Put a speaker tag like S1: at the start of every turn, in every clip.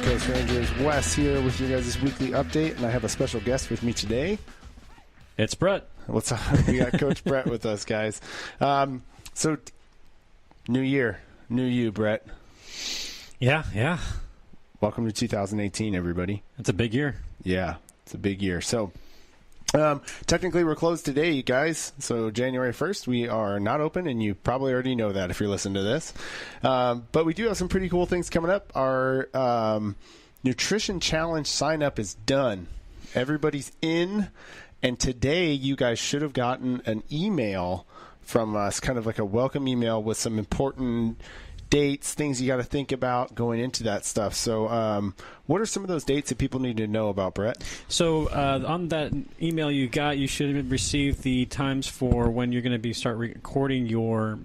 S1: Coast Rangers. Wes here with you guys' weekly update, and I have a special guest with me today.
S2: It's Brett.
S1: What's up? We got Coach Brett with us, guys. So, new year, new you, Brett.
S2: Yeah.
S1: Welcome to 2018, everybody.
S2: It's a big year.
S1: Yeah, it's a big year. So, technically, we're closed today, you guys. So, January 1st, we are not open, and you probably already know that if you're listening to this. But we do have some pretty cool things coming up. Our Nutrition Challenge sign-up is done. Everybody's in, and today you guys should have gotten an email from us, kind of like a welcome email with some important dates, things you got to think about going into that stuff. So what are some of those dates that people need to know about, Brett?
S2: So on that email you got, you should have received the times for when you're going to start recording your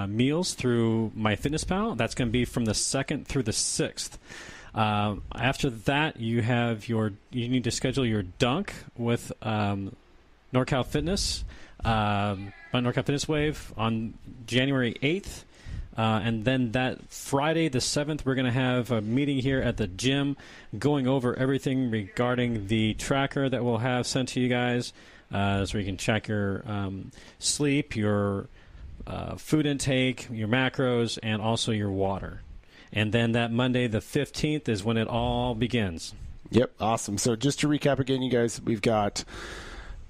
S2: meals through MyFitnessPal. That's going to be from the 2nd through the 6th. After that, you need to schedule your dunk with NorCal Fitness, NorCal Fitness Wave on January 8th. And then that Friday, the 7th, we're going to have a meeting here at the gym going over everything regarding the tracker that we'll have sent to you guys, so you can check your sleep, your food intake, your macros, and also your water. And then that Monday, the 15th, is when it all begins.
S1: Yep, awesome. So just to recap again, you guys, we've got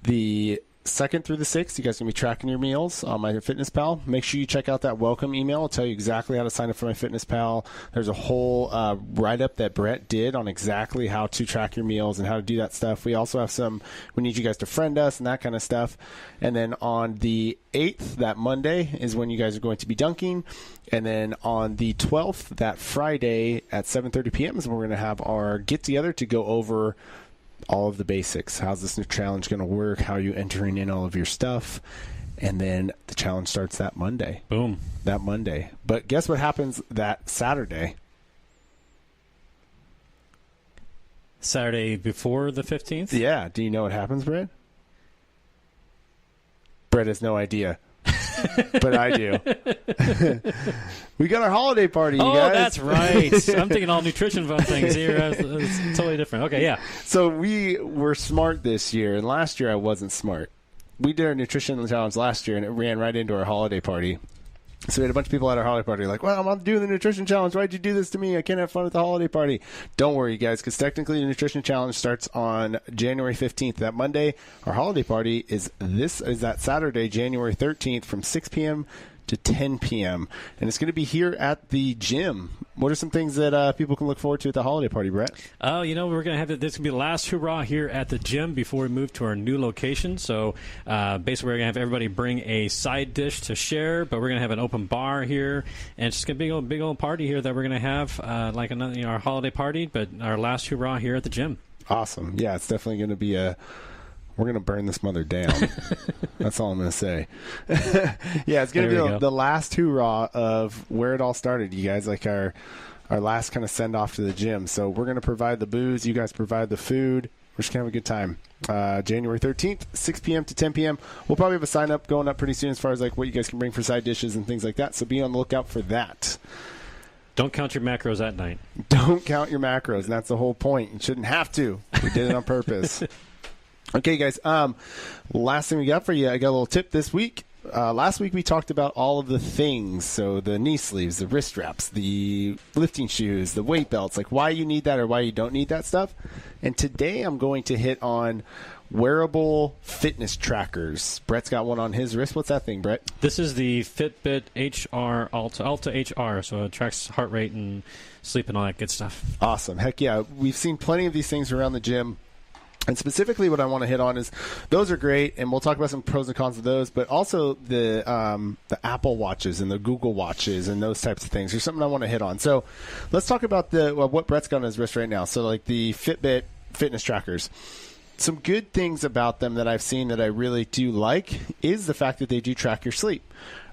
S1: the 2nd through the 6th, you guys are going to be tracking your meals on MyFitnessPal. Make sure you check out that welcome email. I'll tell you exactly how to sign up for MyFitnessPal. There's a whole write-up that Brett did on exactly how to track your meals and how to do that stuff. We also have we need you guys to friend us and that kind of stuff. And then on the 8th, that Monday, is when you guys are going to be dunking. And then on the 12th, that Friday at 7:30 p.m. is when we're going to have our get-together to go over all of the basics. How's this new challenge going to work? How are you entering in all of your stuff? And then the challenge starts that Monday.
S2: Boom.
S1: That Monday. But guess what happens that Saturday?
S2: Saturday before the 15th?
S1: Yeah. Do you know what happens, Brett? Brett has no idea. But I do. We got our holiday party, you guys.
S2: Oh, that's right. I'm thinking all nutrition fun things here. It's totally different. Okay, yeah.
S1: So we were smart this year, and last year I wasn't smart. We did our nutrition challenge last year, and it ran right into our holiday party. So we had a bunch of people at our holiday party like, well, I'm doing the nutrition challenge. Why'd you do this to me? I can't have fun at the holiday party. Don't worry, guys, because technically the nutrition challenge starts on January 15th. That Monday, our holiday party is that Saturday, January 13th from 6 p.m. to 10 p.m. And it's going to be here at the gym. What are some things that people can look forward to at the holiday party, Brett?
S2: Oh, we're going to have this going to be the last hurrah here at the gym before we move to our new location. So basically, we're going to have everybody bring a side dish to share, but we're going to have an open bar here, and it's just going to be a big old party here that we're going to have, like another our holiday party, but our last hurrah here at the gym.
S1: Awesome. Yeah, it's definitely going to be we're going to burn this mother down. That's all I'm going to say. Yeah, it's going to be the last hoorah of where it all started, you guys, like our last kind of send-off to the gym. So we're going to provide the booze. You guys provide the food. We're just going to have a good time. January 13th, 6 p.m. to 10 p.m. We'll probably have a sign-up going up pretty soon as far as like what you guys can bring for side dishes and things like that. So be on the lookout for that.
S2: Don't count your macros at night.
S1: Don't count your macros, and that's the whole point. You shouldn't have to. We did it on purpose. Okay, guys, last thing we got for you, I got a little tip this week. Last week we talked about all of the things, so the knee sleeves, the wrist wraps, the lifting shoes, the weight belts, like why you need that or why you don't need that stuff. And today I'm going to hit on wearable fitness trackers. Brett's got one on his wrist. What's that thing, Brett?
S2: This is the Fitbit HR Alta HR, so it tracks heart rate and sleep and all that good stuff.
S1: Awesome. Heck yeah. We've seen plenty of these things around the gym. And specifically what I want to hit on is those are great, and we'll talk about some pros and cons of those, but also the Apple Watches and the Google Watches and those types of things. There's something I want to hit on. So let's talk about what Brett's got on his wrist right now. So like the Fitbit fitness trackers. Some good things about them that I've seen that I really do like is the fact that they do track your sleep.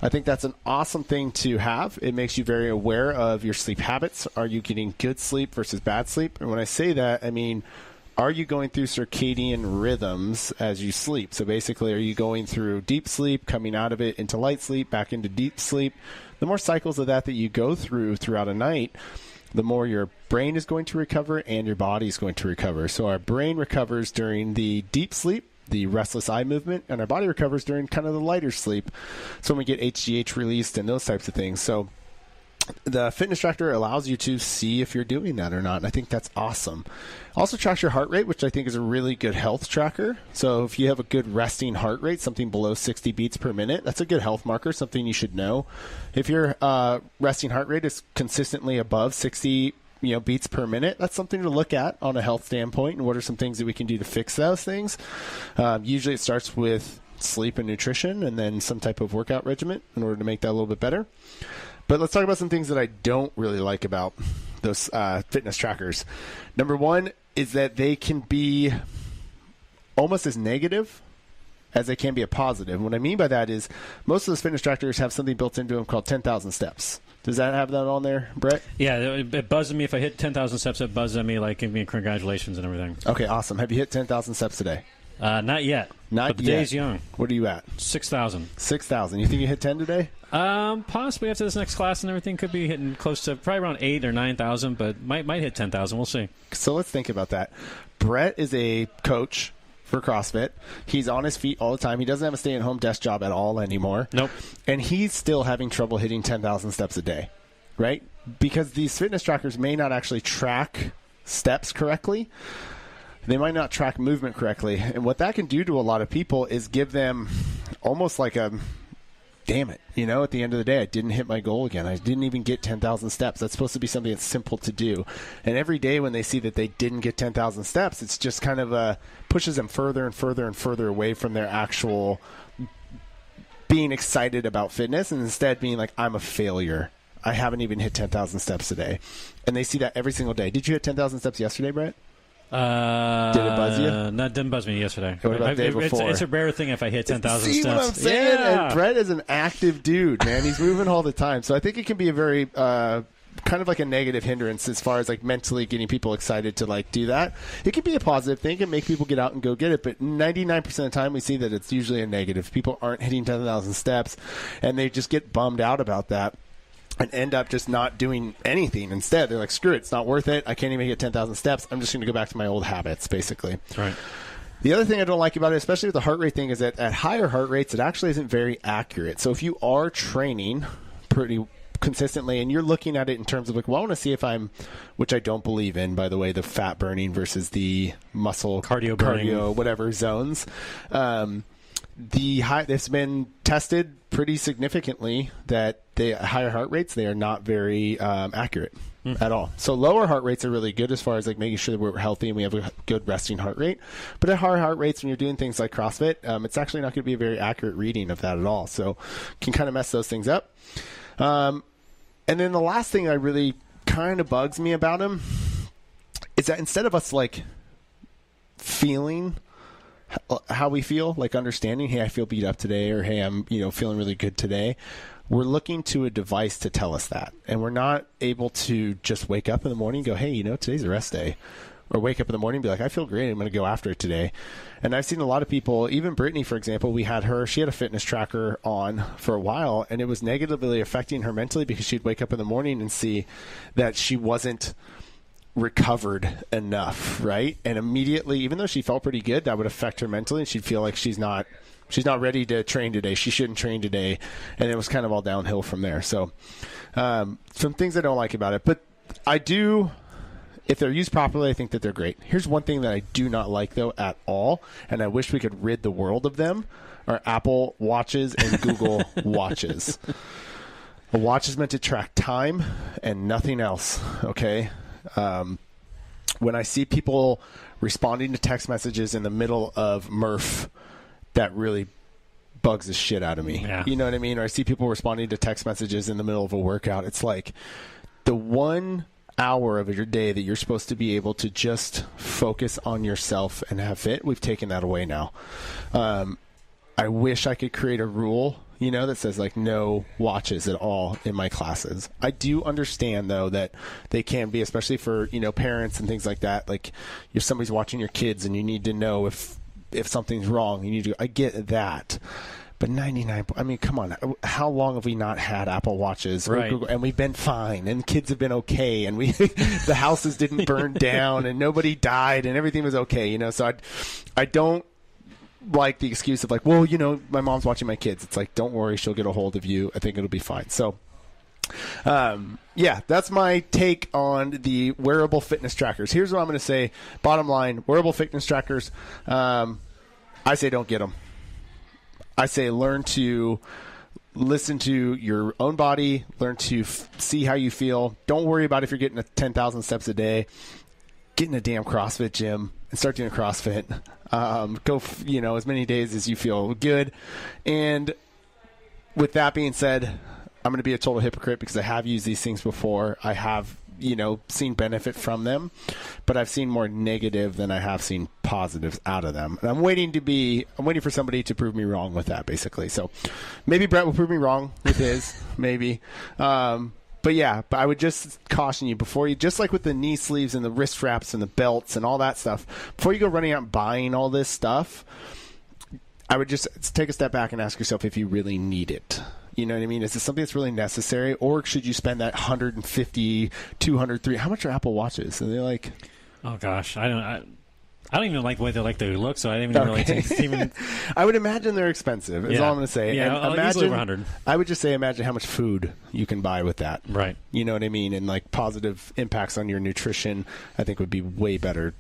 S1: I think that's an awesome thing to have. It makes you very aware of your sleep habits. Are you getting good sleep versus bad sleep? And when I say that, I mean, are you going through circadian rhythms as you sleep? So basically, are you going through deep sleep, coming out of it into light sleep, back into deep sleep? The more cycles of that you go throughout a night, the more your brain is going to recover and your body is going to recover. So our brain recovers during the deep sleep, the restless eye movement, and our body recovers during kind of the lighter sleep. So when we get HGH released and those types of things. So the fitness tracker allows you to see if you're doing that or not, and I think that's awesome. Also tracks your heart rate, which I think is a really good health tracker. So if you have a good resting heart rate, something below 60 beats per minute, that's a good health marker, something you should know. If your resting heart rate is consistently above 60 beats per minute, that's something to look at on a health standpoint, and what are some things that we can do to fix those things. Usually it starts with sleep and nutrition and then some type of workout regimen in order to make that a little bit better. But let's talk about some things that I don't really like about those fitness trackers. Number one is that they can be almost as negative as they can be a positive. What I mean by that is most of those fitness trackers have something built into them called 10,000 steps. Does that have that on there, Brett?
S2: Yeah, it buzzes me. If I hit 10,000 steps, it buzzes at me, like give me congratulations and everything.
S1: Okay, awesome. Have you hit 10,000 steps today?
S2: Not yet.
S1: But
S2: the day's young.
S1: What are you at?
S2: 6,000.
S1: 6,000. You think you hit 10 today?
S2: Possibly after this next class and everything. Could be hitting close to probably around 8 or 9,000, but might hit 10,000. We'll see.
S1: So let's think about that. Brett is a coach for CrossFit. He's on his feet all the time. He doesn't have a stay-at-home desk job at all anymore.
S2: Nope.
S1: And he's still having trouble hitting 10,000 steps a day, right? Because these fitness trackers may not actually track steps correctly. They might not track movement correctly. And what that can do to a lot of people is give them almost like a, damn it, at the end of the day, I didn't hit my goal again. I didn't even get 10,000 steps. That's supposed to be something that's simple to do. And every day when they see that they didn't get 10,000 steps, it's just kind of pushes them further and further and further away from their actual being excited about fitness, and instead being like, I'm a failure. I haven't even hit 10,000 steps today. And they see that every single day. Did you hit 10,000 steps yesterday, Brett?
S2: Did it
S1: buzz you?
S2: No, it didn't buzz me yesterday.
S1: What about the day before?
S2: It's a rare thing if I hit 10,000 steps.
S1: See what I'm saying?
S2: Yeah.
S1: And Brett is an active dude, man. He's moving all the time. So I think it can be a very kind of like a negative hindrance as far as like mentally getting people excited to like do that. It can be a positive thing. It can make people get out and go get it. But 99% of the time we see that it's usually a negative. People aren't hitting 10,000 steps, and they just get bummed out about that and end up just not doing anything. Instead, they're like, screw it, it's not worth it. I can't even get 10,000 steps. I'm just going to go back to my old habits, basically.
S2: Right.
S1: The other thing I don't like about it, especially with the heart rate thing, is that at higher heart rates, it actually isn't very accurate. So if you are training pretty consistently and you're looking at it in terms of like, well, I want to see if I'm, which I don't believe in, by the way, the fat burning versus the muscle cardio whatever zones. It's been tested pretty significantly that the higher heart rates, they are not very accurate at all. So lower heart rates are really good as far as like making sure that we're healthy and we have a good resting heart rate. But at higher heart rates, when you're doing things like CrossFit, it's actually not going to be a very accurate reading of that at all. So can kind of mess those things up. And then the last thing that really kind of bugs me about them is that instead of us like feeling how we feel, like understanding, hey, I feel beat up today, or hey, I'm feeling really good today, we're looking to a device to tell us that, and we're not able to just wake up in the morning and go, hey, today's a rest day, or wake up in the morning and be like, I feel great, I'm going to go after it today. And I've seen a lot of people, even Brittany, for example, she had a fitness tracker on for a while, and it was negatively affecting her mentally because she'd wake up in the morning and see that she wasn't recovered enough, right? And immediately, even though she felt pretty good, that would affect her mentally, and she'd feel like she's not ready to train today. She shouldn't train today, and it was kind of all downhill from there. So some things I don't like about it, but I do, if they're used properly, I think that they're great. Here's one thing that I do not like though at all, and I wish we could rid the world of them, are Apple Watches and Google Watches. A watch is meant to track time and nothing else, okay? When I see people responding to text messages in the middle of Murph, that really bugs the shit out of me.
S2: Yeah.
S1: You know what I mean? Or I see people responding to text messages in the middle of a workout. It's like the 1 hour of your day that you're supposed to be able to just focus on yourself and have fit, we've taken that away now. I wish I could create a rule that says like no watches at all in my classes. I do understand though that they can be, especially for, parents and things like that. Like if somebody's watching your kids and you need to know if something's wrong, I get that. But 99, I mean, come on. How long have we not had Apple Watches?
S2: Right.
S1: Google, and we've been fine, and kids have been okay, and the houses didn't burn down, and nobody died, and everything was okay, you know? So I don't like the excuse of like, well, you know, my mom's watching my kids. It's like, don't worry, she'll get a hold of you. I think it'll be fine. So, yeah, that's my take on the wearable fitness trackers. Here's what I'm going to say. Bottom line, wearable fitness trackers, I say don't get them. I say learn to listen to your own body, learn to see how you feel. Don't worry about if you're getting 10,000 steps a day. Get in a damn CrossFit gym and start doing CrossFit. Go, you know, as many days as you feel good. And with that being said, I'm going to be a total hypocrite because I have used these things before. I have, you know, seen benefit from them, but I've seen more negative than I have seen positives out of them. And I'm waiting for somebody to prove me wrong with that, basically. So maybe Brett will prove me wrong with his, maybe. But yeah, but I would just caution you before you, just like with the knee sleeves and the wrist wraps and the belts and all that stuff, before you go running out and buying all this stuff, I would just take a step back and ask yourself if you really need it. You know what I mean? Is this something that's really necessary, or should you spend that $150, $200, $300? How much are Apple Watches? Are they like?
S2: Oh gosh, I don't even like the way they look, so I didn't even really think even.
S1: I would imagine they're expensive. Is all I'm going to say.
S2: Yeah,
S1: and imagine,
S2: easily over 100.
S1: I would just say imagine how much food you can buy with that.
S2: Right.
S1: You know what I mean? And like positive impacts on your nutrition, I think would be way better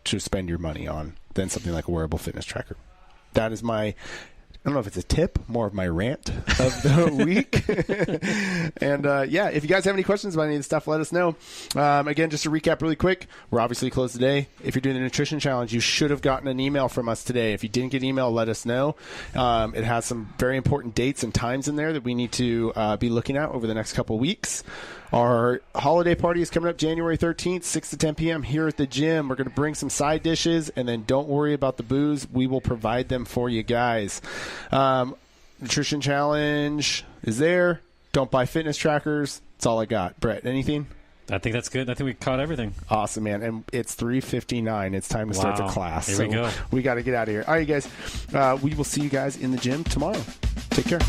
S1: to spend your money on than something like a wearable fitness tracker. That is my. I don't know if it's a tip, more of my rant of the week. And, yeah, if you guys have any questions about any of this stuff, let us know. Again, just to recap really quick, we're obviously closed today. If you're doing the nutrition challenge, you should have gotten an email from us today. If you didn't get an email, let us know. It has some very important dates and times in there that we need to be looking at over the next couple of weeks. Our holiday party is coming up January 13th, 6 to 10 p.m. here at the gym. We're going to bring some side dishes, and then don't worry about the booze. We will provide them for you guys. Nutrition challenge is there. Don't buy fitness trackers. That's all I got. Brett, anything?
S2: I think that's good. I think we caught everything.
S1: Awesome, man. And it's 3:59. It's time to start the class.
S2: Here we go.
S1: We got to get out of here. All right, you guys. We will see you guys in the gym tomorrow. Take care.